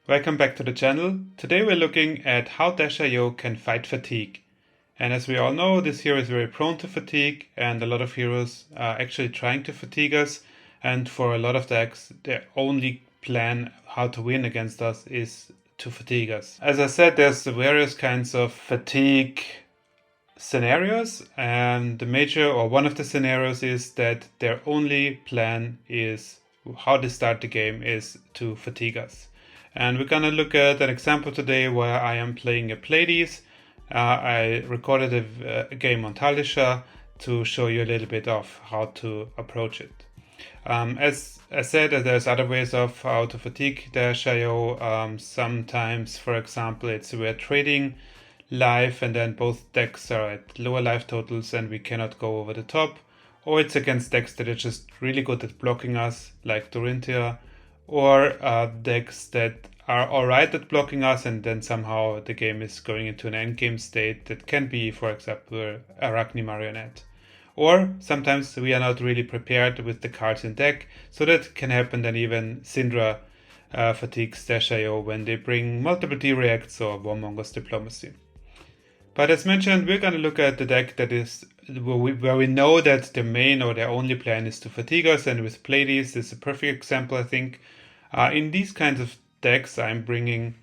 Welcome back to the channel. Today we're looking at how Dash.io can fight fatigue. And as we all know, this hero is very prone to fatigue, and a lot of heroes are actually trying to fatigue us. And for a lot of decks, their only plan how to win against us is to fatigue us. As I said, there's various kinds of fatigue scenarios, and the major or one of the scenarios is that their only plan is how they start the game is to fatigue us. And we're gonna look at an example today where I am playing a Pleiades. I recorded a game on Talisha to show you a little bit of how to approach it. As I said, there's other ways of how to fatigue Dash.io. Sometimes, for example, it's we're trading life and then both decks are at lower life totals and we cannot go over the top. Or it's against decks that are just really good at blocking us, like Dorinthia, or decks that are alright at blocking us and then somehow the game is going into an endgame state that can be, for example, Arachne Marionette. Or sometimes we are not really prepared with the cards in deck, so that can happen then even Syndra fatigues Dash.io when they bring multiple D-Reacts or Warmonger's Diplomacy. But as mentioned, we're going to look at the deck that is where we know that the main or their only plan is to fatigue us, and with Pleiades is a perfect example, I think. In these kinds of decks, I'm bringing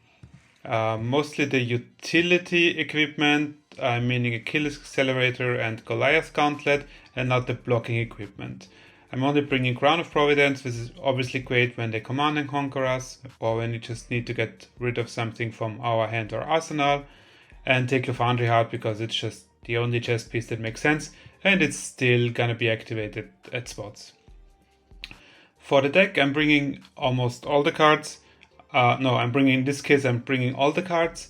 mostly the utility equipment, meaning Achilles Accelerator and Goliath Gauntlet, and not the blocking equipment. I'm only bringing Crown of Providence, which is obviously great when they command and conquer us, or when you just need to get rid of something from our hand or arsenal, and take your Foundry Heart because it's just the only chess piece that makes sense, and it's still gonna be activated at spots. For the deck, I'm bringing almost all the cards. In this case, I'm bringing all the cards,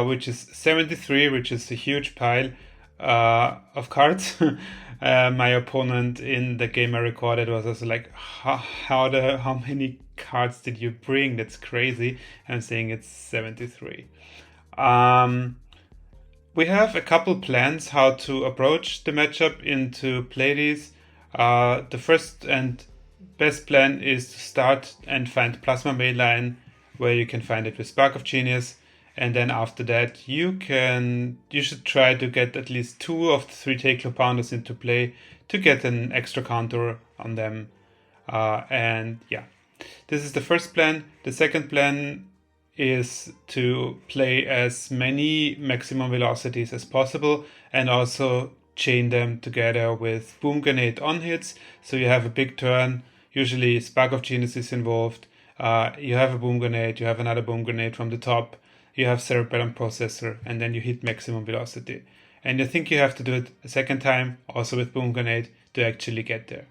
which is 73, which is a huge pile of cards. My opponent in the game I recorded was also like, how many cards did you bring? That's crazy. I'm saying it's 73. We have a couple plans how to approach the matchup into Pleiades. The first and best plan is to start and find Plasma Mainline, where you can find it with Spark of Genius, and then after that you should try to get at least 2 of the 3 Take Pounders into play to get an extra counter on them. And yeah, this is the first plan. The second plan is to play as many maximum velocities as possible and also chain them together with Boom Grenade on hits, so you have a big turn. Usually Spark of Genius is involved. You have a Boom Grenade, you have another Boom Grenade from the top, you have Cerebellum Processor, and then you hit maximum velocity. And I think you have to do it a second time, also with Boom Grenade, to actually get there.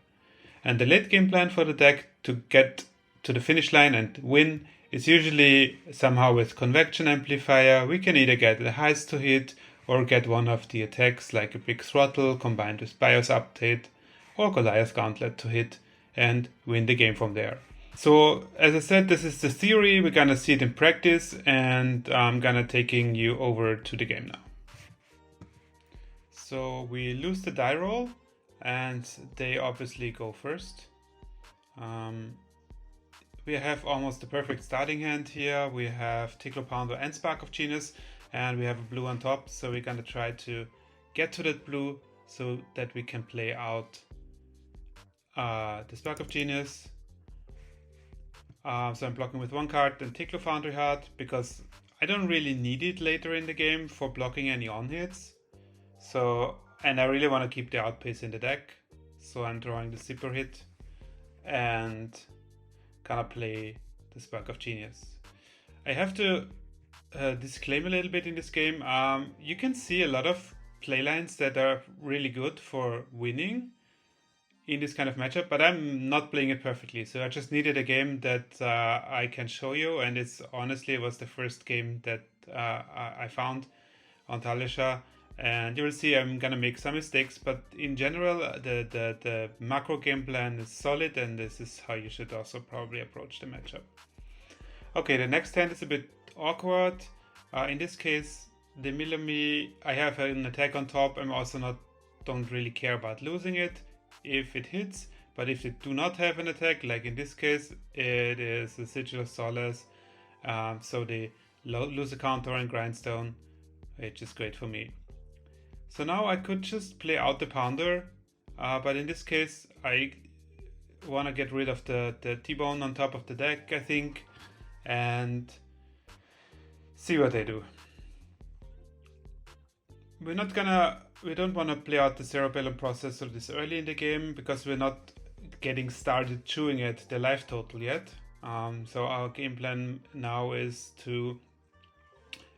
And the late game plan for the deck to get to the finish line and win is usually somehow with Convection Amplifier. We can either get the Heist to hit or get one of the attacks like a Big Throttle combined with BIOS Update or Goliath Gauntlet to hit and win the game from there. So as I said, this is the theory. We're gonna see it in practice, and I'm gonna taking you over to the game now. So we lose the die roll, and they obviously go first. We have almost the perfect starting hand here. We have Tickler Pounder and Spark of Genius, and we have a blue on top. So we're gonna try to get to that blue so that we can play out the Spark of Genius. So I'm blocking with 1 card, then Tickler Foundry Heart, because I don't really need it later in the game for blocking any on hits. And I really want to keep the outpace in the deck. So I'm drawing the Zipper hit and gonna play the Spark of Genius. I have to disclaim a little bit in this game. You can see a lot of playlines that are really good for winning in this kind of matchup, but I'm not playing it perfectly. So I just needed a game that I can show you, and it was the first game that I found on Talisha. And you will see I'm gonna make some mistakes, but in general the macro game plan is solid, and this is how you should also probably approach the matchup. Okay, the next hand is a bit awkward. In this case, the Millemy, I have an attack on top. I'm also don't really care about losing it if it hits, but if they do not have an attack, like in this case, it is a Sigil of Solace, So they lose a counter and grindstone, which is great for me. So now I could just play out the pounder, but in this case I want to get rid of the T-bone on top of the deck, I think, and see what they do. We don't want to play out the cerebellum processor this early in the game because we're not getting started chewing at the life total yet. So our game plan now is to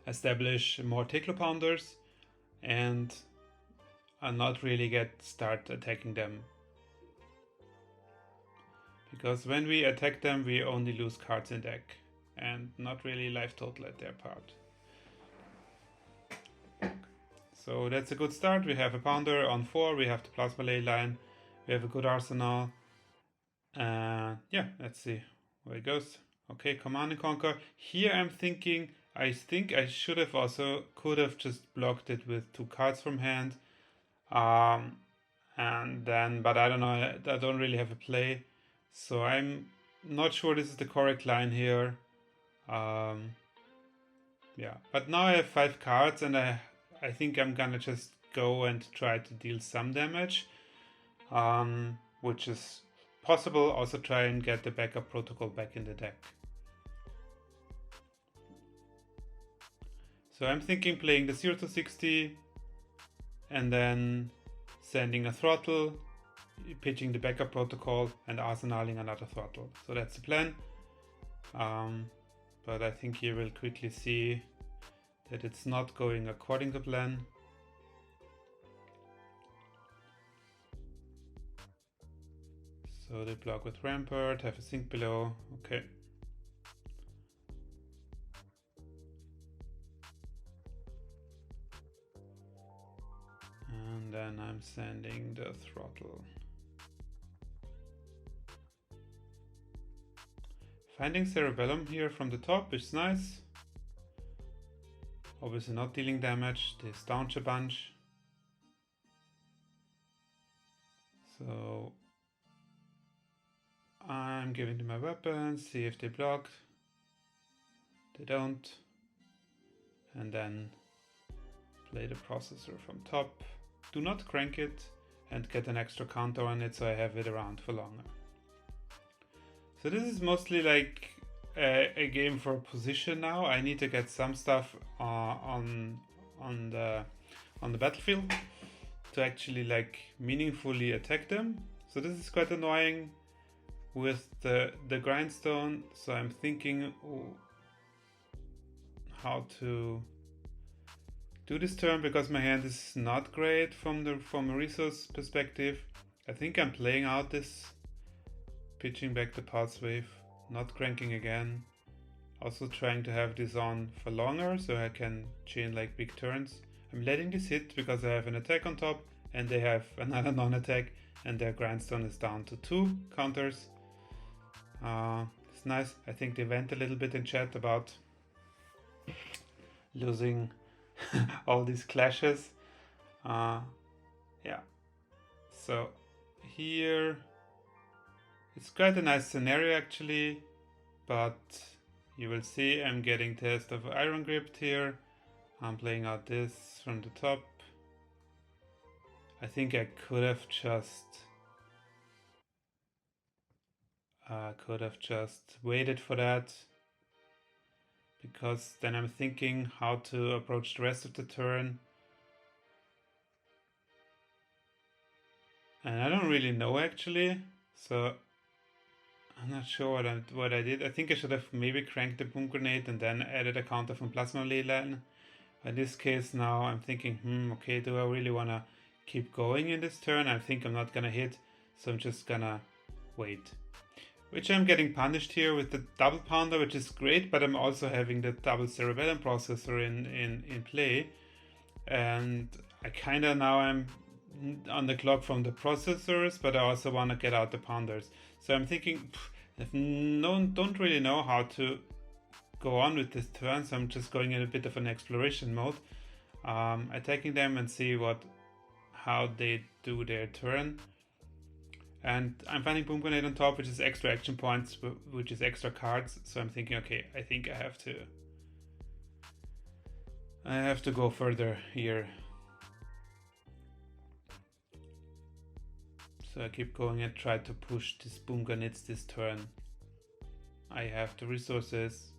establish more Teklo pounders and not really start attacking them. Because when we attack them, we only lose cards in deck and not really life total at their part. So that's a good start. We have a pounder on 4, we have the plasma ley line, we have a good arsenal. Yeah, let's see where it goes. Okay, Command and Conquer. Here I'm thinking, I think I could have just blocked it with 2 cards from hand. And then, but I don't know, I don't really have a play. So I'm not sure this is the correct line here. Yeah, but now I have 5 cards and I think I'm gonna just go and try to deal some damage, which is possible. Also try and get the backup protocol back in the deck. So I'm thinking playing the 0 to 60 and then sending a throttle, pitching the backup protocol and arsenaling another throttle. So that's the plan. But I think you will quickly see that it's not going according to plan. So they block with Rampart, have a sink below, okay. And then I'm sending the throttle. Finding Cerebellum here from the top is nice. Obviously not dealing damage, they staunch a bunch. So I'm giving them my weapons, see if they block. They don't. And then play the processor from top. Do not crank it and get an extra counter on it so I have it around for longer. So this is mostly like a game for position now. I need to get some stuff on the battlefield to actually like meaningfully attack them. So this is quite annoying with the grindstone. So I'm thinking how to do this turn because my hand is not great from a resource perspective. I think I'm playing out this, pitching back the pulse wave, not cranking again. Also trying to have this on for longer so I can chain like big turns. I'm letting this hit because I have an attack on top and they have another non-attack and their grindstone is down to 2 counters. It's nice. I think they went a little bit in chat about losing all these clashes. Yeah. So here it's quite a nice scenario actually, but you will see I'm getting Test of Iron Gripped here. I'm playing out this from the top. I think I could have just waited for that, because then I'm thinking how to approach the rest of the turn. And I don't really know actually, so I'm not sure what I did. I think I should have maybe cranked the boom grenade and then added a counter from plasma ley line. In this case now I'm thinking, okay, do I really want to keep going in this turn? I think I'm not gonna hit, so I'm just gonna wait. Which I'm getting punished here with the double pounder, which is great, but I'm also having the double cerebellum processor in play. And I kinda now I'm on the clock from the processors, but I also want to get out the pounders. So I'm thinking, don't really know how to go on with this turn, so I'm just going in a bit of an exploration mode, attacking them and see how they do their turn. And I'm finding Boom Grenade on top, which is extra action points, which is extra cards. So I'm thinking, okay, I think I have to go further here. So I keep going and try to push these Boom Grenades this turn. I have the resources,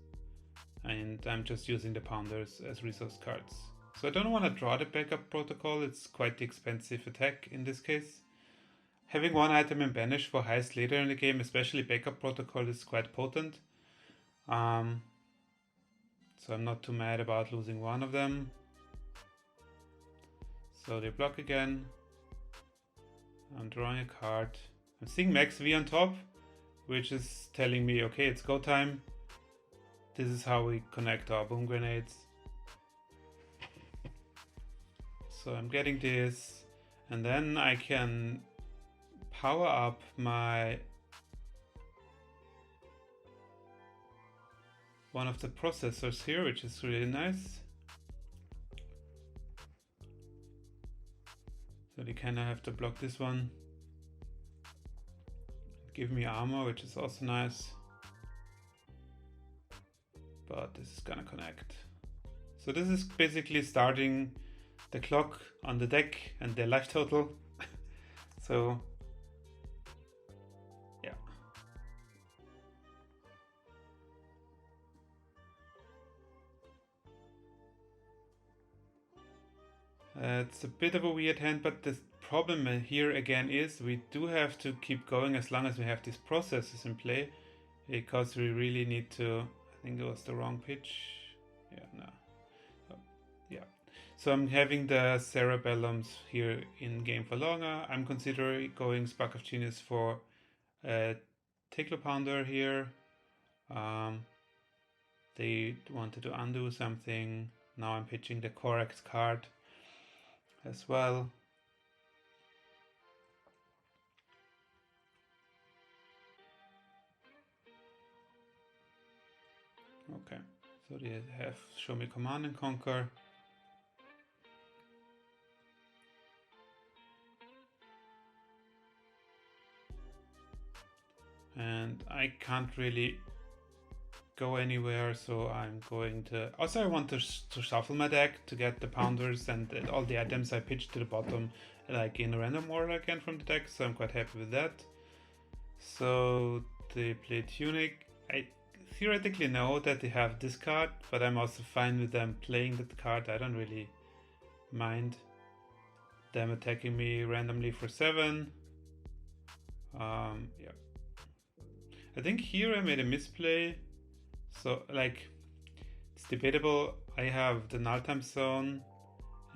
and I'm just using the Pounders as resource cards. So I don't want to draw the backup protocol, it's quite the expensive attack in this case. Having one item in banish for heist later in the game, especially backup protocol, is quite potent. So I'm not too mad about losing one of them. So they block again. I'm drawing a card. I'm seeing Max V on top, which is telling me, okay, it's go time. This is how we connect our Boom Grenades. So I'm getting this, and then I can power up my one of the processors here, which is really nice. So they kind of have to block this one. Give me armor, which is also nice. But this is gonna connect. So this is basically starting the clock on the deck and the life total. So yeah. It's a bit of a weird hand, but the problem here again is we do have to keep going as long as we have these processes in play, because we really need to. I think it was the wrong pitch. Yeah, no. Oh, yeah. So I'm having the cerebellums here in game for longer. I'm considering going Spark of Genius for a Tickler Pounder here. They wanted to undo something. Now I'm pitching the correct card as well. Okay, so they have Show Me Command and Conquer. And I can't really go anywhere, so I'm going to... Also I want to shuffle my deck to get the Pounders and all the items I pitched to the bottom, like in random order again from the deck, so I'm quite happy with that. So they play Tunic. I theoretically know that they have this card, but I'm also fine with them playing that card. I don't really mind them attacking me randomly for 7. Yeah. I think here I made a misplay. So, like, it's debatable. I have the null time zone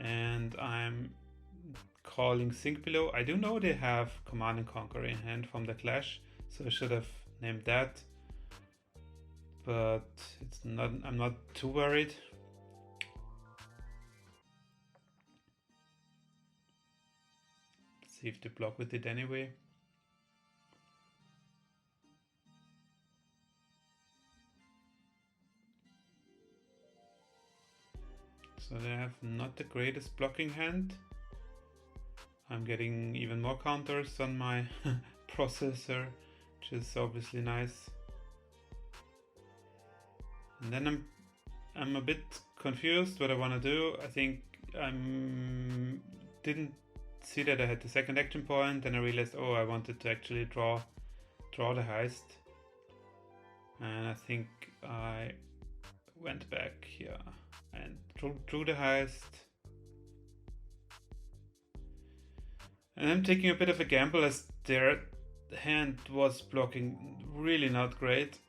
and I'm calling Sink Below. I do know they have Command and Conquer in hand from the Clash, so I should have named that. But it's not. I'm not too worried. Let's see if they block with it anyway. So they have not the greatest blocking hand. I'm getting even more counters on my processor, which is obviously nice. And then I'm a bit confused what I want to do. I think I didn't see that I had the second action point, and I realized, oh, I wanted to actually draw the heist. And I think I went back here and drew the heist. And I'm taking a bit of a gamble as their hand was blocking really not great.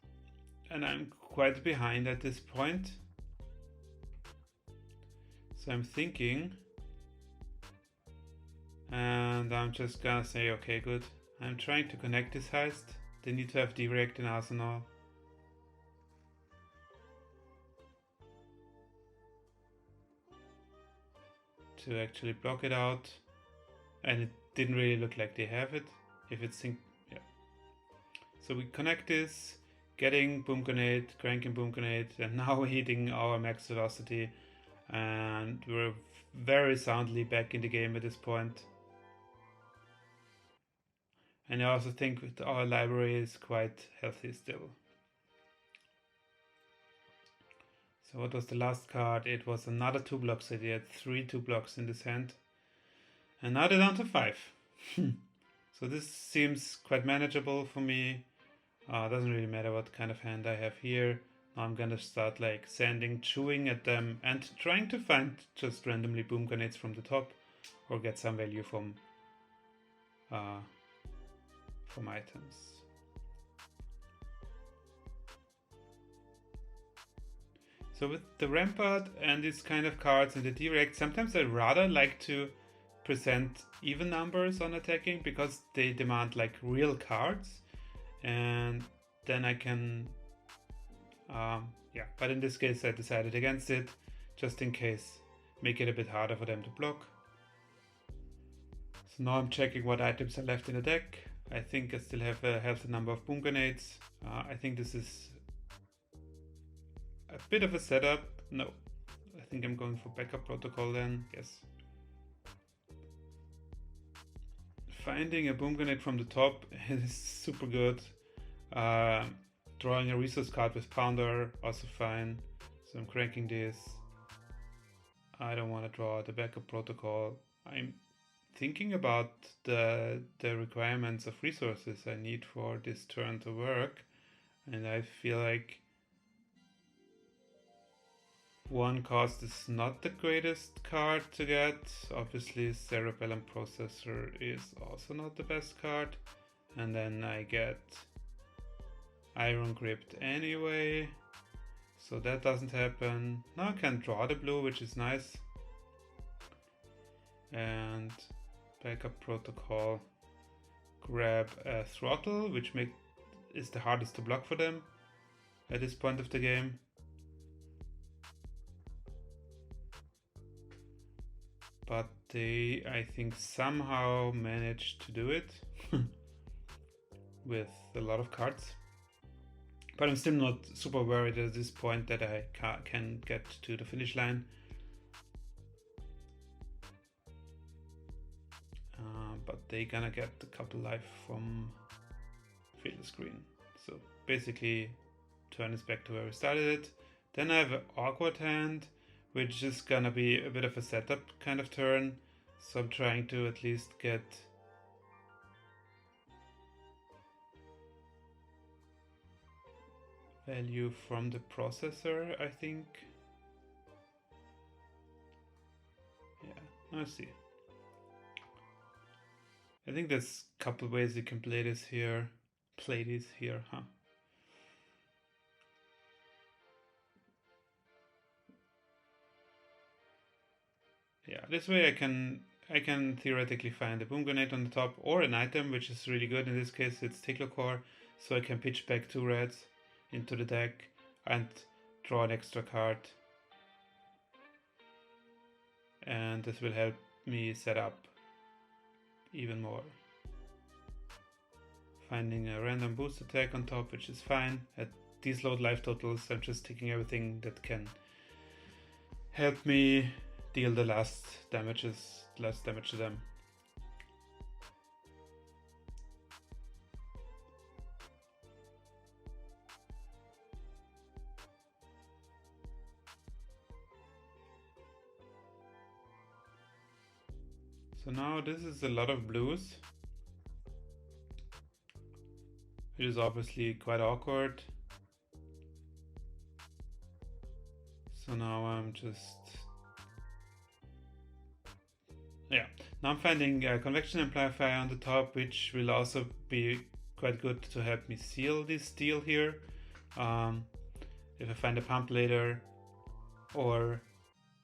And I'm quite behind at this point. So I'm thinking. And I'm just gonna say, okay, good. I'm trying to connect this heist. They need to have direct in Arsenal. To actually block it out, and it didn't really look like they have it. If it's yeah. So we connect this, getting Boom Grenade, cranking Boom Grenade, and now hitting our max velocity, and we're very soundly back in the game at this point. And I also think with our library is quite healthy still. So what was the last card? It was another 2 blocks, so he had 3 2 blocks in this hand. And now they're down to 5. So this seems quite manageable for me. Doesn't really matter what kind of hand I have here. Now I'm gonna start like sanding, chewing at them, and trying to find just randomly boom grenades from the top, or get some value from items. So with the Rampart and these kind of cards and the direct, sometimes I rather like to present even numbers on attacking because they demand like real cards, and then I can but in this case I decided against it, just in case, make it a bit harder for them to block. So now I'm checking what items are left in the deck. I think I still have a healthy number of boom grenades. I think this is a bit of a setup. No, I think I'm going for backup protocol then, yes. Finding a boom grenade from the top is super good. Drawing a resource card with Pounder, also fine. So I'm cranking this. I don't want to draw the backup protocol. I'm thinking about the requirements of resources I need for this turn to work. And I feel like 1 cost is not the greatest card to get. Obviously Cerebellum Processor is also not the best card. And then I get Iron Gripped anyway, so that doesn't happen. Now I can draw the blue, which is nice. And backup protocol, grab a throttle, which is the hardest to block for them at this point of the game. But they, I think, somehow managed to do it with a lot of cards. But I'm still not super worried at this point that I can get to the finish line. But they gonna get a couple life from field screen. So basically, turn is back to where we started it. Then I have an awkward hand, which is gonna be a bit of a setup kind of turn. So I'm trying to at least get value from the processor, I think. Yeah, I see. I think there's a couple ways you can play this here. Huh? Yeah, this way I can theoretically find a boom grenade on the top or an item, which is really good. In this case, it's Tickler Core, so I can pitch back 2 reds into the deck and draw an extra card. And this will help me set up even more. Finding a random boost attack on top, which is fine. At these low life totals, I'm just taking everything that can help me deal the last damage to them. So now this is a lot of blues. It is obviously quite awkward. So now I'm just... yeah, now I'm finding a convection amplifier on the top, which will also be quite good to help me seal this deal here. If I find a pump later, or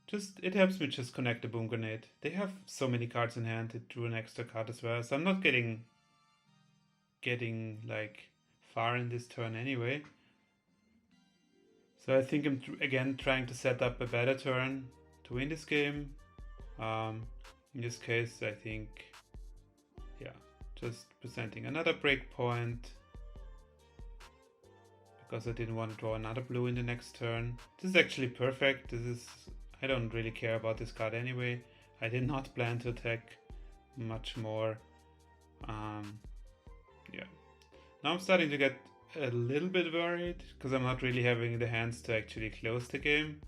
just it helps me just connect the boom grenade. They have so many cards in hand, it drew an extra card as well, so I'm not getting like far in this turn anyway. So I think I'm again trying to set up a better turn to win this game. In this case, I think, yeah, just presenting another breakpoint because I didn't want to draw another blue in the next turn. This is actually perfect. I don't really care about this card anyway. I did not plan to attack much more. yeah. Now I'm starting to get a little bit worried because I'm not really having the hands to actually close the game.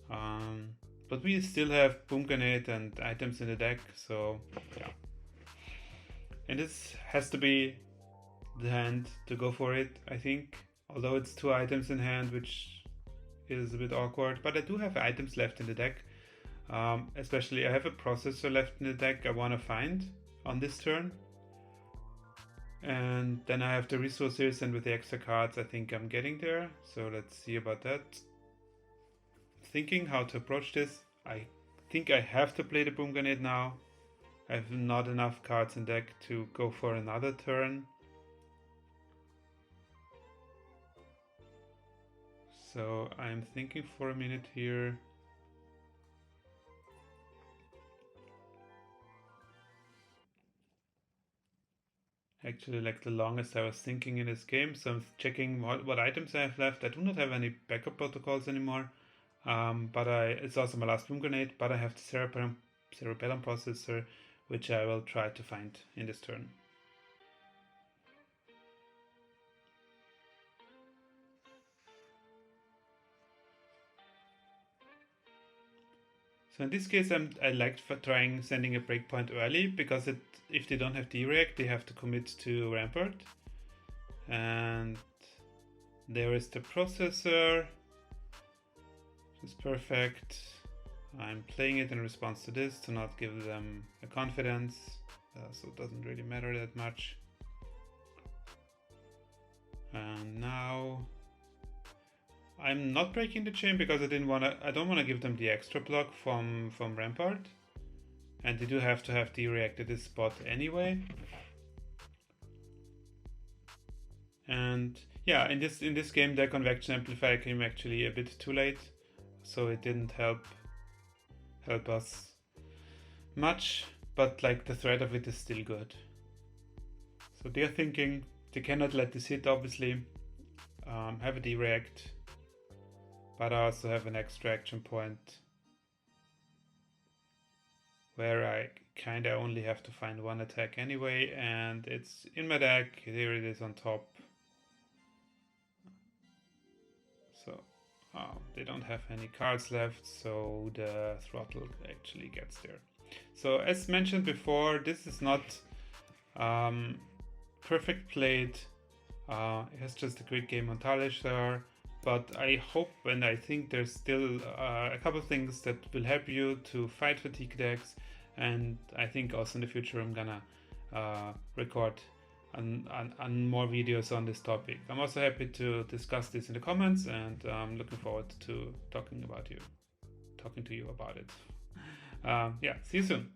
But we still have Boom Grenade and items in the deck, so yeah. And this has to be the hand to go for it, I think. Although it's 2 items in hand, which is a bit awkward. But I do have items left in the deck. Especially I have a processor left in the deck I want to find on this turn. And then I have the resources, and with the extra cards I think I'm getting there. So let's see about that. Thinking how to approach this. I think I have to play the Boom Grenade now. I have not enough cards in deck to go for another turn. So I'm thinking for a minute here. Actually, like the longest I was thinking in this game. So I'm checking what items I have left. I do not have any backup protocols anymore. But it's also my last Boom Grenade, but I have the Cerebellum processor, which I will try to find in this turn. So in this case, I liked for trying sending a breakpoint early, because if they don't have D-React, they have to commit to Rampart. And there is the processor, which is perfect. I'm playing it in response to this to not give them a confidence, so it doesn't really matter that much. And now I'm not breaking the chain because I don't want to give them the extra block from Rampart, and they do have to have D-React at this spot anyway. And yeah, in this game, their convection amplifier came actually a bit too late, so it didn't help us much. But like the threat of it is still good. So they're thinking they cannot let this hit, obviously. Have a D-React, but I also have an extra action point where I kinda only have to find 1 attack anyway, and it's in my deck. Here it is on top. So they don't have any cards left, so the throttle actually gets there. So as mentioned before, this is not perfect played. It has just a great game on Talishar, but I hope and I think there's still a couple of things that will help you to fight fatigue decks, and I think also in the future I'm gonna record on more videos on this topic. I'm also happy to discuss this in the comments, and I'm looking forward to talking to you about it. Yeah, see you soon.